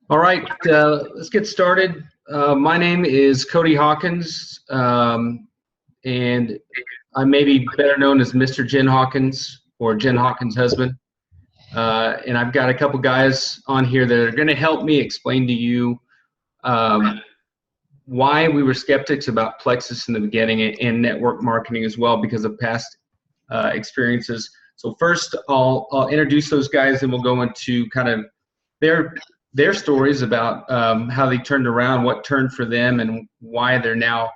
All right, let's get started. My name is Cody Hawkins, and I may be better known as Mr. Jen Hawkins or Jen Hawkins' husband. And I've got a couple guys on here that are going to help me explain to you why we were skeptics about Plexus in the beginning and network marketing as well because of past experiences. So first, I'll introduce those guys, and we'll go into kind of their stories about how they turned around, what turned for them, and why they're now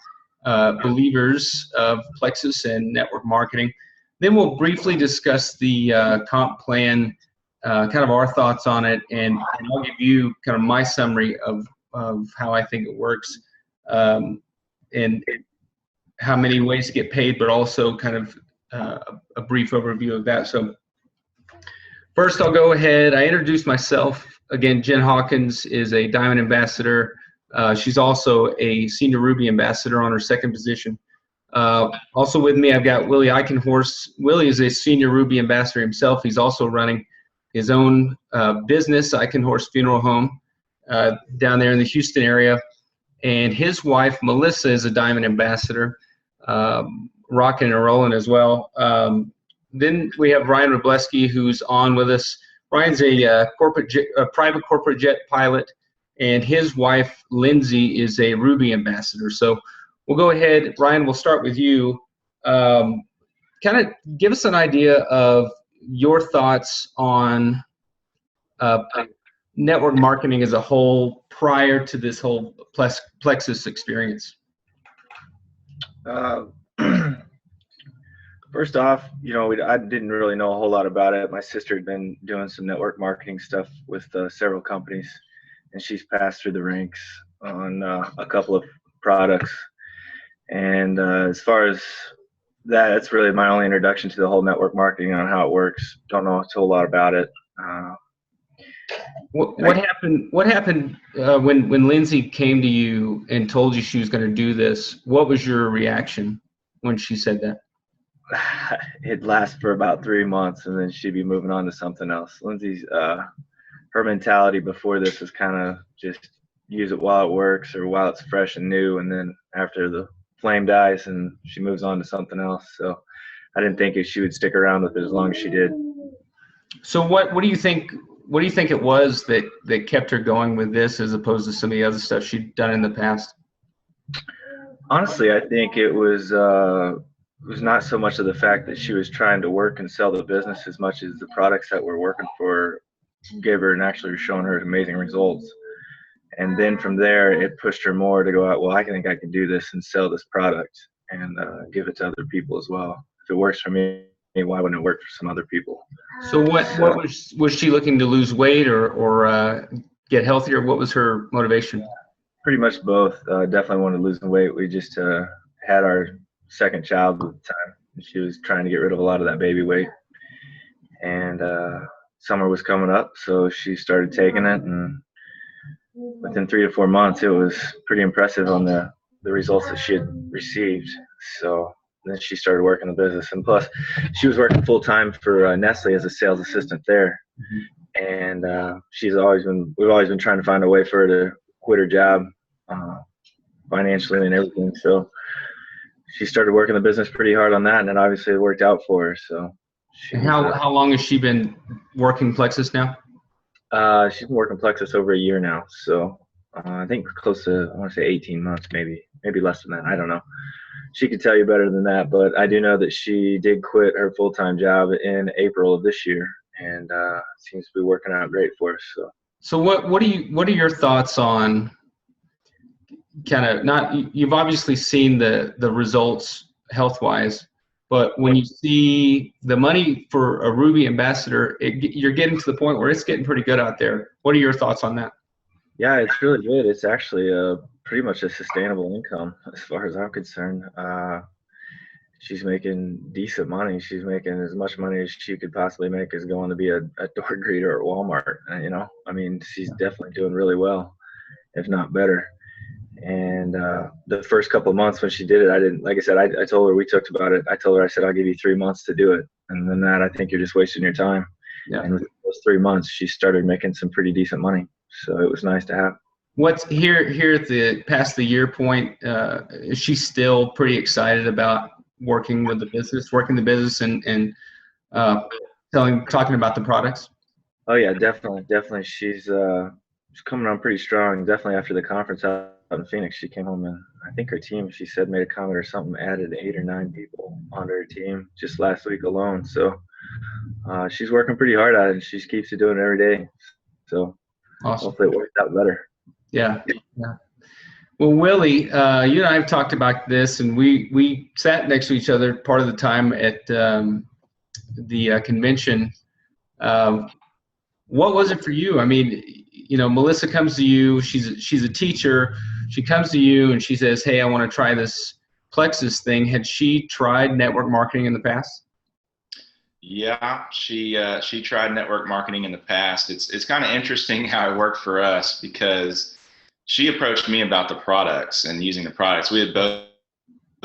believers of Plexus and network marketing. Then we'll briefly discuss the comp plan, kind of our thoughts on it, and I'll give you kind of my summary of how I think it works, and how many ways to get paid, but also kind of a brief overview of that. So first, I'll go ahead. I introduced myself. Again, Jen Hawkins is a Diamond Ambassador. She's also a Senior Ruby Ambassador on her second position. Also with me, I've got Willie Eickenhorst. Willie is a Senior Ruby Ambassador himself. He's also running his own business, Eickenhorst Funeral Home, down there in the Houston area. And his wife, Melissa, is a Diamond Ambassador, rocking and rolling as well. Then we have Ryan Wrobleski, who's on with us. Ryan's a private corporate jet pilot, and his wife, Lindsay, is a Ruby Ambassador. So we'll go ahead. Ryan, we'll start with you. Kind of give us an idea of your thoughts on network marketing as a whole prior to this whole Plexus experience. First off, I didn't really know a whole lot about it. My sister had been doing some network marketing stuff with several companies, and she's passed through the ranks on a couple of products. And as far as that, it's really my only introduction to the whole network marketing on how it works. Don't know a whole lot about it. What happened when Lindsay came to you and told you she was going to do this? What was your reaction when she said that? It'd last for about 3 months, and then she'd be moving on to something else. Lindsay's her mentality before this was kind of just use it while it works or while it's fresh and new, and then after the flame dies and she moves on to something else. So I didn't think she would stick around with it as long as she did. So what do you think it was that kept her going with this as opposed to some of the other stuff she'd done in the past? Honestly, I think it was not so much of the fact that she was trying to work and sell the business as much as the products that were working for her gave her and actually showing her amazing results. And then from there, it pushed her more to go out, well, I think I can do this and sell this product and give it to other people as well. If it works for me, why wouldn't it work for some other people? So what was she looking to lose weight or get healthier? What was her motivation? Pretty much both. Definitely wanted to lose some weight. We just had our second child at the time. She was trying to get rid of a lot of that baby weight, and summer was coming up, so she started taking it, and within 3 to 4 months it was pretty impressive on the results that she had received. So then she started working the business, and plus she was working full-time for Nestle as a sales assistant there. And we've always been trying to find a way for her to quit her job financially and everything. So she started working the business pretty hard on that, and it obviously worked out for her. So, how long has she been working Plexus now? She's been working Plexus over a year now. So I think close to, I want to say 18 months, maybe less than that. I don't know. She could tell you better than that, but I do know that she did quit her full-time job in April of this year, and seems to be working out great for us. So what are your thoughts on? You've obviously seen the results health-wise, but when you see the money for a Ruby Ambassador, you're getting to the point where it's getting pretty good out there. What are your thoughts on that? Yeah, it's really good. It's actually pretty much a sustainable income as far as I'm concerned. She's making decent money. She's making as much money as she could possibly make as going to be a door greeter at Walmart. I mean, she's definitely doing really well, if not better. And the first couple of months when she did it, I told her, we talked about it. I told her, I said, I'll give you 3 months to do it. And then I think you're just wasting your time. Yeah. And within those 3 months, she started making some pretty decent money. So it was nice to have. What's here at the past the year point? Is she still pretty excited about working the business, and talking about the products? Oh yeah, definitely. She's coming on pretty strong. Definitely after the conference out in Phoenix, she came home and I think her team, she said, made a comment or something, added 8 or 9 people onto her team just last week alone. So she's working pretty hard at it, and she keeps doing it every day. So Awesome. hopefully it works out better. Yeah. Well, Willie, you and I have talked about this, and we sat next to each other part of the time at the convention. What was it for you? I mean, Melissa comes to you. She's a teacher. She comes to you and she says, "Hey, I want to try this Plexus thing." Had she tried network marketing in the past? Yeah, she tried network marketing in the past. It's kind of interesting how it worked for us, because she approached me about the products and using the products. We had both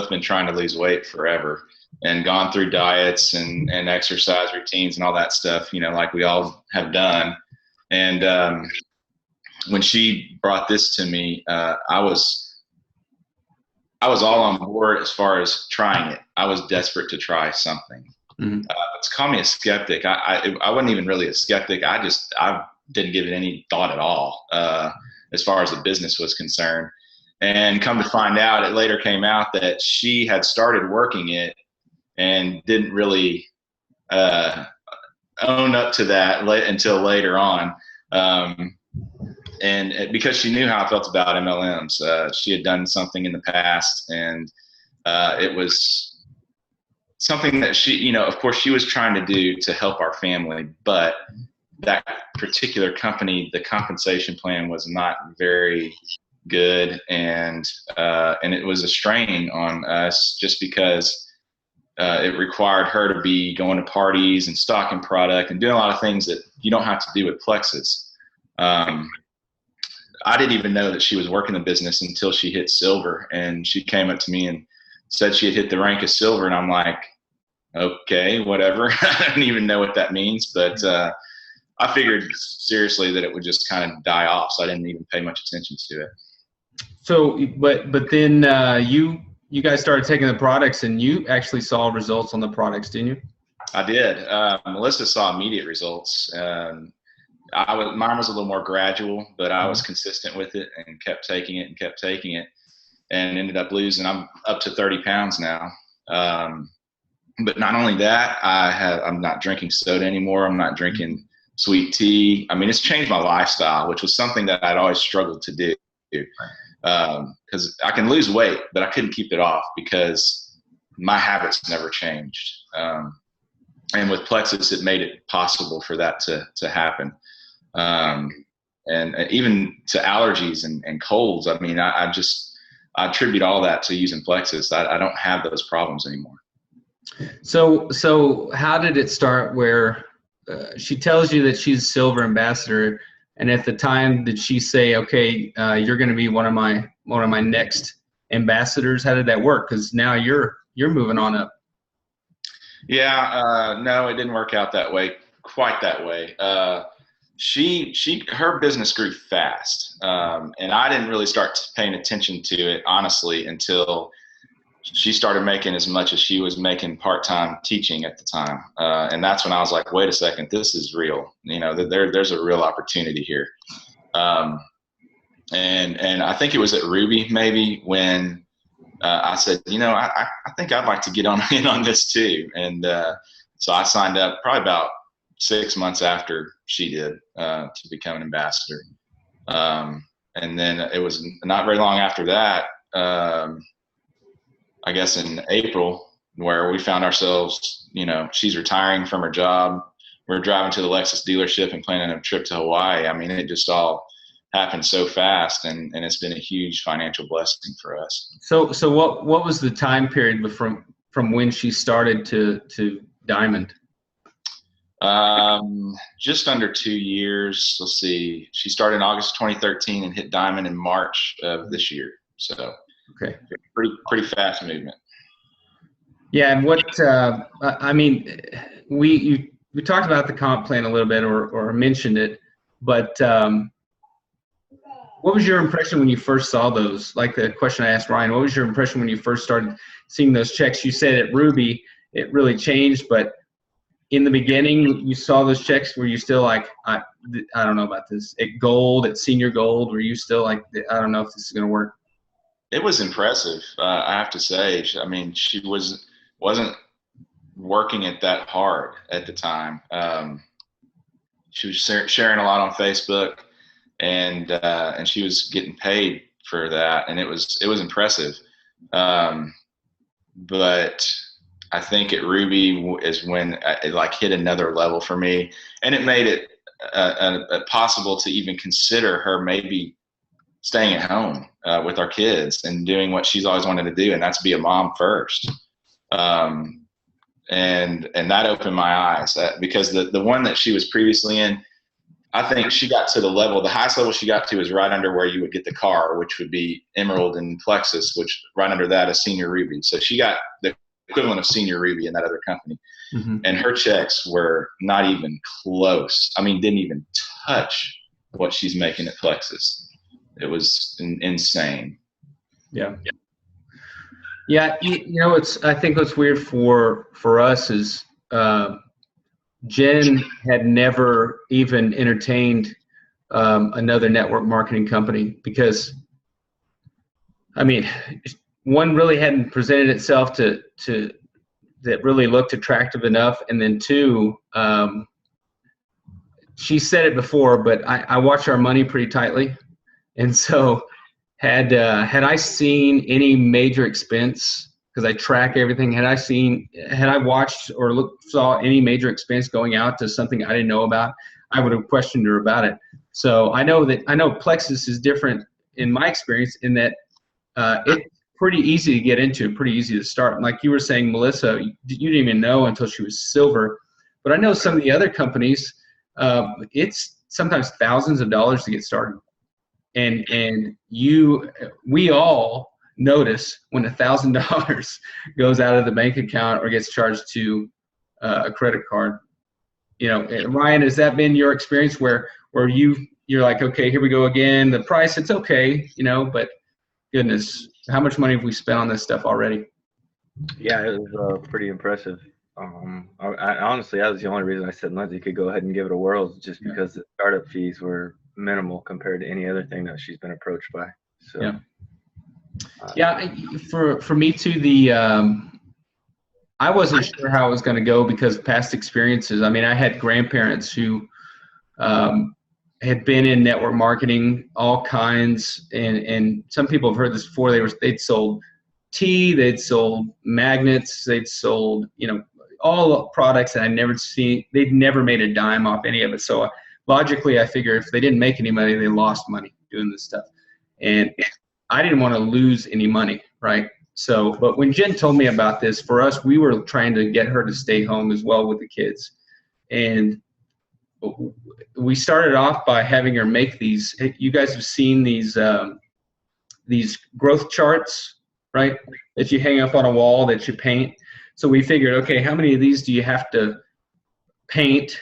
been trying to lose weight forever and gone through diets and exercise routines and all that stuff, like we all have done. And when she brought this to me, I was all on board as far as trying it. I was desperate to try something. Mm-hmm. To call me a skeptic, I wasn't even really a skeptic. I didn't give it any thought at all as far as the business was concerned. And come to find out, it later came out that she had started working it and didn't really own up to that until later on. And because she knew how I felt about MLMs, she had done something in the past, and it was something that she, of course, she was trying to do to help our family, but that particular company, the compensation plan was not very good, and it was a strain on us just because it required her to be going to parties and stocking product and doing a lot of things that you don't have to do with Plexus. I didn't even know that she was working the business until she hit silver, and she came up to me and said she had hit the rank of silver, and I'm like, okay, whatever. I don't even know what that means, but I figured seriously that it would just kind of die off, so I didn't even pay much attention to it. So, but then you guys started taking the products, and you actually saw results on the products, didn't you? I did. Melissa saw immediate results. Mine was a little more gradual, but I was consistent with it and kept taking it and ended up losing. I'm up to 30 pounds now. But not only that, I'm not drinking soda anymore. I'm not drinking sweet tea. I mean, it's changed my lifestyle, which was something that I'd always struggled to do. Because I can lose weight, but I couldn't keep it off because my habits never changed. And with Plexus, it made it possible for that to happen. And even to allergies and colds. I mean, I attribute all that to using Plexus. I don't have those problems anymore. So how did it start where she tells you that she's a silver ambassador, and at the time did she say, okay, you're going to be one of my next ambassadors? How did that work? Because now you're moving on up. Yeah, no, it didn't work out quite that way. Her business grew fast, and I didn't really start paying attention to it honestly until she started making as much as she was making part-time teaching at the time, and that's when I was like, wait a second, this is real. There's a real opportunity here. And I think it was at Ruby maybe when I said, I think I'd like to get in on this too. And so I signed up probably about 6 months after she did to become an ambassador. And then it was not very long after that, I guess in April, where we found ourselves, she's retiring from her job. We're driving to the Lexus dealership and planning a trip to Hawaii. I mean, it just all happened so fast, and it's been a huge financial blessing for us. So what was the time period from when she started to Diamond? Just under 2 years. Let's see. She started in August 2013 and hit Diamond in March of this year. So okay, pretty fast movement. Yeah, and what I mean, we talked about the comp plan a little bit, or mentioned it, but What was your impression when you first saw those? Like the question I asked Ryan, what was your impression when you first started seeing those checks? You said at Ruby it really changed, but in the beginning you saw those checks, were you still like, I don't know about this? At Gold, at Senior Gold, were you still like, I don't know if this is going to work? It was impressive, I have to say. I mean, she wasn't working it that hard at the time. She was sharing a lot on Facebook, and she was getting paid for that, and it was impressive. But I think at Ruby is when it like hit another level for me, and it made it possible to even consider her maybe staying at home with our kids and doing what she's always wanted to do, and that's be a mom first. And that opened my eyes, because the one that she was previously in, I think she got to the highest level she got to is right under where you would get the car, which would be Emerald and Plexus, which right under that is Senior Ruby. So she got the equivalent of Senior Ruby in that other company. Mm-hmm. And her checks were not even close. I mean, didn't even touch what she's making at Plexus. It was insane. Yeah. Yeah. You know, I think what's weird for us is, Jen had never even entertained another network marketing company, because, I mean, one really hadn't presented itself to that really looked attractive enough, and then two, she said it before, but I watch our money pretty tightly, and so had I seen any major expense, because I track everything, had I watched or saw any major expense going out to something I didn't know about, I would have questioned her about it. So I know Plexus is different in my experience in that it's pretty easy to get into, pretty easy to start. And like you were saying, Melissa, you didn't even know until she was silver. But I know some of the other companies, it's sometimes thousands of dollars to get started. And we all notice when $1,000 goes out of the bank account or gets charged to a credit card. You know, Ryan, has that been your experience where you're like, okay, here we go again, the price, it's okay, you know, but goodness, how much money have we spent on this stuff already? Yeah, it was pretty impressive. I honestly, that was the only reason I said Lindsay could go ahead and give it a whirl, just because the startup fees were minimal compared to any other thing that she's been approached by. So yeah, for me too, I wasn't sure how it was going to go because of past experiences. I mean, I had grandparents who had been in network marketing, all kinds, and some people have heard this before. They'd sold tea, they'd sold magnets, they'd sold, you know, all products that I'd never seen. They'd never made a dime off any of it. So logically, I figure if they didn't make any money, they lost money doing this stuff. And I didn't want to lose any money, right? So, but when Jen told me about this, for us, we were trying to get her to stay home as well with the kids. And we started off by having her make these. You guys have seen these growth charts, right? That you hang up on a wall that you paint. So we figured, okay, how many of these do you have to paint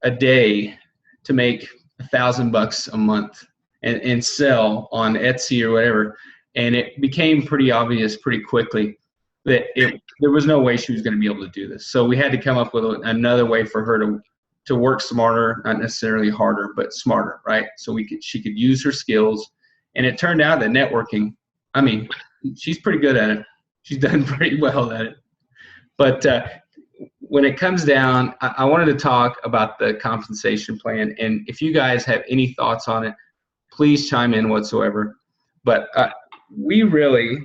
a day to make $1,000 a month and sell on Etsy or whatever? And it became pretty obvious pretty quickly that there was no way she was going to be able to do this. So we had to come up with another way for her to work smarter, not necessarily harder, but smarter, right? So she could use her skills. And it turned out that networking, I mean, she's pretty good at it. She's done pretty well at it. But when it comes down, I wanted to talk about the compensation plan. And if you guys have any thoughts on it, please chime in whatsoever. But we really,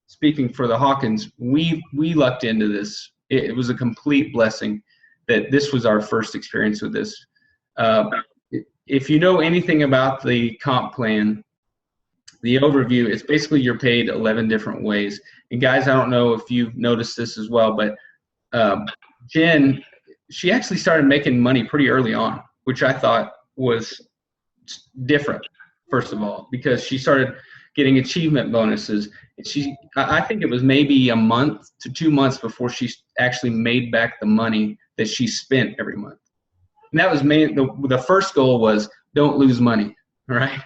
speaking for the Hawkins, we lucked into this. It was a complete blessing that this was our first experience with this. If you know anything about the comp plan, the overview is basically you're paid 11 different ways. And guys, I don't know if you've noticed this as well, but Jen, she actually started making money pretty early on, which I thought was different, first of all, because she started getting achievement bonuses. I think it was maybe a month to 2 months before she actually made back the money that she spent every month. And that was the first goal was don't lose money, right?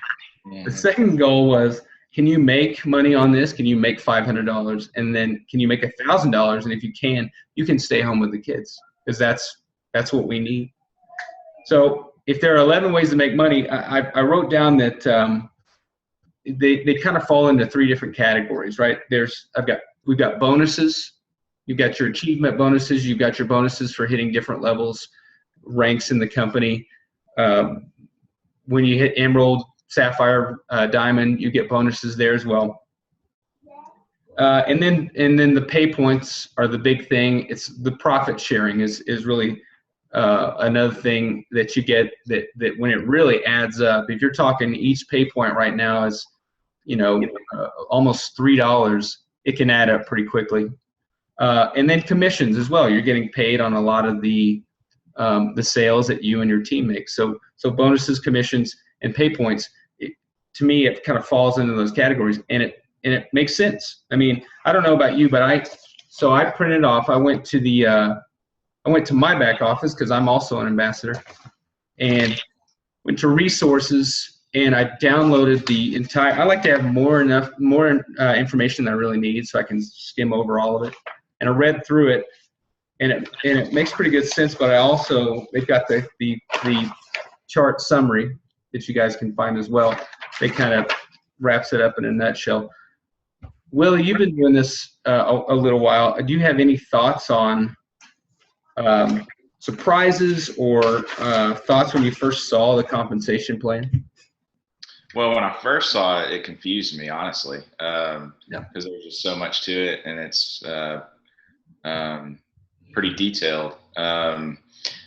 The second goal was, can you make money on this? Can you make $500? And then can you make $1,000? And if you can stay home with the kids, because that's what we need. So if there are 11 ways to make money, I wrote down that they kind of fall into 3 different categories, right? We've got bonuses. You've got your achievement bonuses. You've got your bonuses for hitting different levels, ranks in the company. When you hit Emerald, Sapphire, Diamond, you get bonuses there as well. And then the pay points are the big thing. It's the profit sharing is really another thing that you get that when it really adds up. If you're talking each pay point right now is, almost $3, it can add up pretty quickly. And then commissions as well. You're getting paid on a lot of the sales that you and your team make. So bonuses, commissions, and pay points. To me, it kind of falls into those categories, and it makes sense. I mean, I don't know about you, but I printed off. I went to my back office because I'm also an ambassador, and went to resources, and I downloaded the entire. I like to have more information than I really need, so I can skim over all of it. And I read through it, and it makes pretty good sense. But they've got the chart summary that you guys can find as well. It kind of wraps it up in a nutshell. Willie, you've been doing this a little while. Do you have any thoughts on surprises or thoughts when you first saw the compensation plan? Well, when I first saw it, it confused me, honestly, because there was just so much to it, and it's pretty detailed.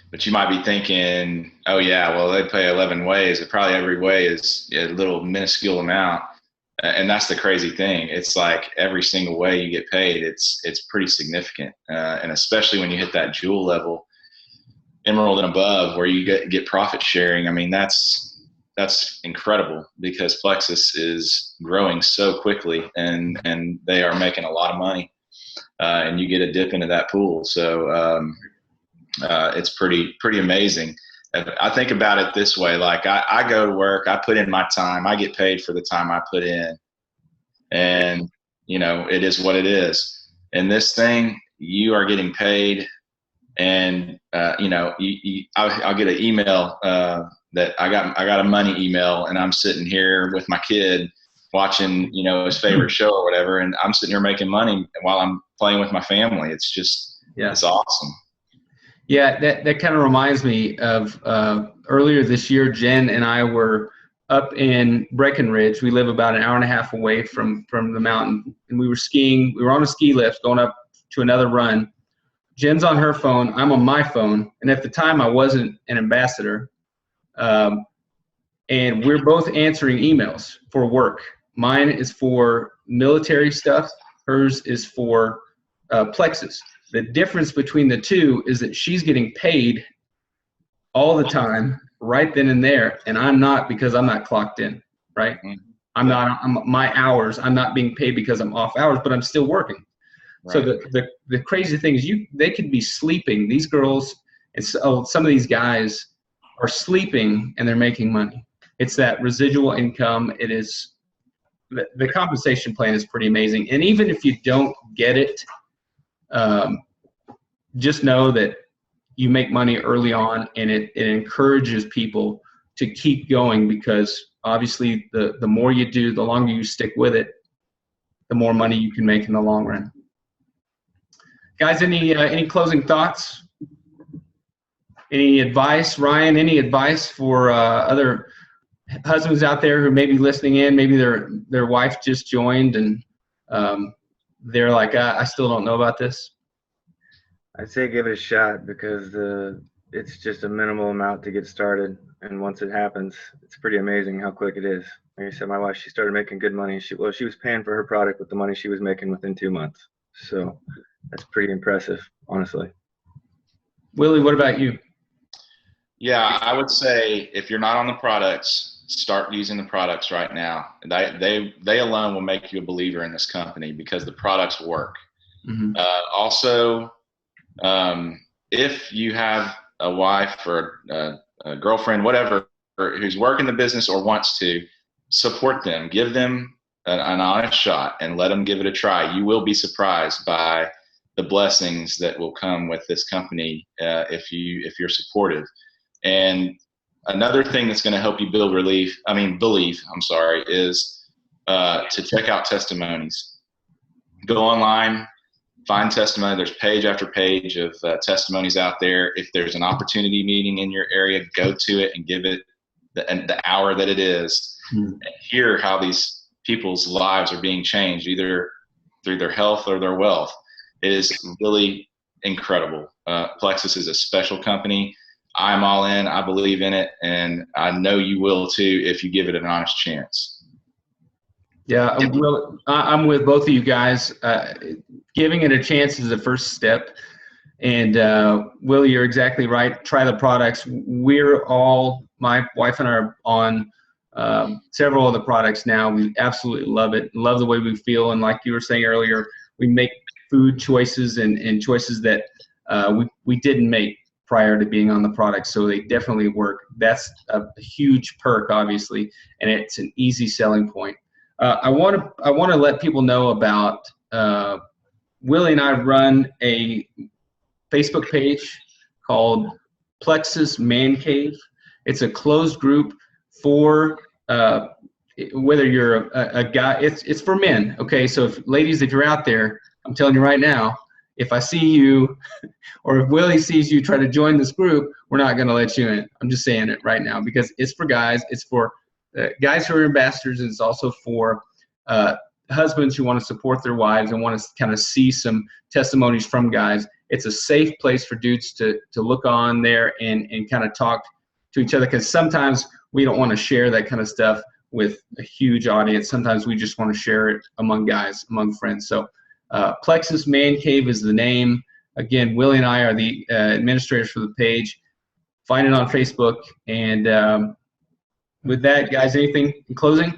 But you might be thinking, oh, yeah, well, they pay 11 ways. Probably every way is a little minuscule amount. And that's the crazy thing. It's like every single way you get paid, it's pretty significant. And especially when you hit that jewel level, Emerald and above, where you get profit sharing. I mean, that's incredible, because Plexus is growing so quickly, and they are making a lot of money. And you get a dip into that pool. So it's pretty amazing. I think about it this way. Like I go to work, I put in my time, I get paid for the time I put in, and it is what it is. And this thing, you are getting paid, and I'll get an email that I got a money email, and I'm sitting here with my kid watching his favorite show or whatever, and I'm sitting here making money while I'm playing with my family. It's just it's awesome. Yeah, that kind of reminds me of earlier this year, Jen and I were up in Breckenridge. We live about an hour and a half away from the mountain, and we were skiing. We were on a ski lift going up to another run. Jen's on her phone. I'm on my phone. And at the time, I wasn't an ambassador. And we're both answering emails for work. Mine is for military stuff. Hers is for Plexus. The difference between the two is that she's getting paid all the time, right then and there, and I'm not, because I'm not clocked in, right? I'm my hours. I'm not being paid because I'm off hours, but I'm still working. Right. So the crazy thing is they could be sleeping. These girls and some of these guys are sleeping and they're making money. It's that residual income. It is the compensation plan is pretty amazing. And even if you don't get it, just know that you make money early on, and it encourages people to keep going, because obviously the more you do, the longer you stick with it, the more money you can make in the long run. Guys, any closing thoughts? Any advice? Ryan, any advice for other husbands out there who may be listening in? Maybe their wife just joined and they're like, I still don't know about this. I'd say give it a shot, because it's just a minimal amount to get started, and once it happens, it's pretty amazing how quick it is. Like I said, my wife, she started making good money. She was paying for her product with the money she was making within 2 months. So that's pretty impressive, honestly. Willie, what about you? Yeah, I would say if you're not on the products, start using the products right now. They alone will make you a believer in this company, because the products work. Mm-hmm. Also, if you have a wife or a girlfriend, whatever, who's working the business or wants to, support them, give them an honest shot, and let them give it a try. You will be surprised by the blessings that will come with this company if you're supportive. And another thing that's going to help you believe, is to check out testimonies. Go online, find testimony. There's page after page of testimonies out there. If there's an opportunity meeting in your area, go to it and give it the hour that it is, and hear how these people's lives are being changed, either through their health or their wealth. It is really incredible. Plexus is a special company. I'm all in. I believe in it, and I know you will too if you give it an honest chance. Yeah, I'm with both of you guys. Giving it a chance is the first step. And Willie, you're exactly right. Try the products. My wife and I are on several of the products now. We absolutely love it. Love the way we feel. And like you were saying earlier, we make food choices and choices that we didn't make prior to being on the product. So they definitely work. That's a huge perk, obviously, and it's an easy selling point. I want to let people know about Willie and I run a Facebook page called Plexus Man Cave. It's a closed group for whether you're a guy. It's for men. Okay, so ladies, if you're out there, I'm telling you right now, if I see you or if Willie sees you try to join this group, we're not going to let you in. I'm just saying it right now because it's for guys. It's for guys who are ambassadors, and it's also for husbands who want to support their wives and want to kind of see some testimonies from guys. It's a safe place for dudes to look on there and kind of talk to each other, because sometimes we don't want to share that kind of stuff with a huge audience. Sometimes we just want to share it among guys, among friends. So Plexus Man Cave is the name. Again, Willie and I are the administrators for the page. Find it on Facebook. And with that, guys, anything in closing?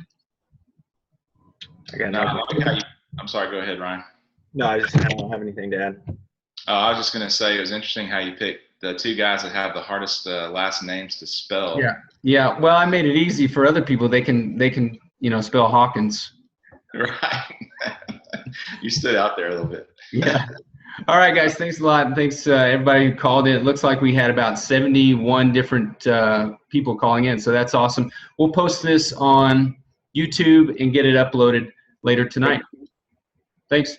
I'm sorry, go ahead, Ryan. No, I don't have anything to add. I was just going to say it was interesting how you picked the two guys that have the hardest last names to spell. Yeah. Well, I made it easy for other people. They can spell Hawkins. Right. You stood out there a little bit. Yeah. All right, guys. Thanks a lot. And thanks everybody who called in. It looks like we had about 71 different people calling in, so that's awesome. We'll post this on YouTube and get it uploaded later tonight. Thanks.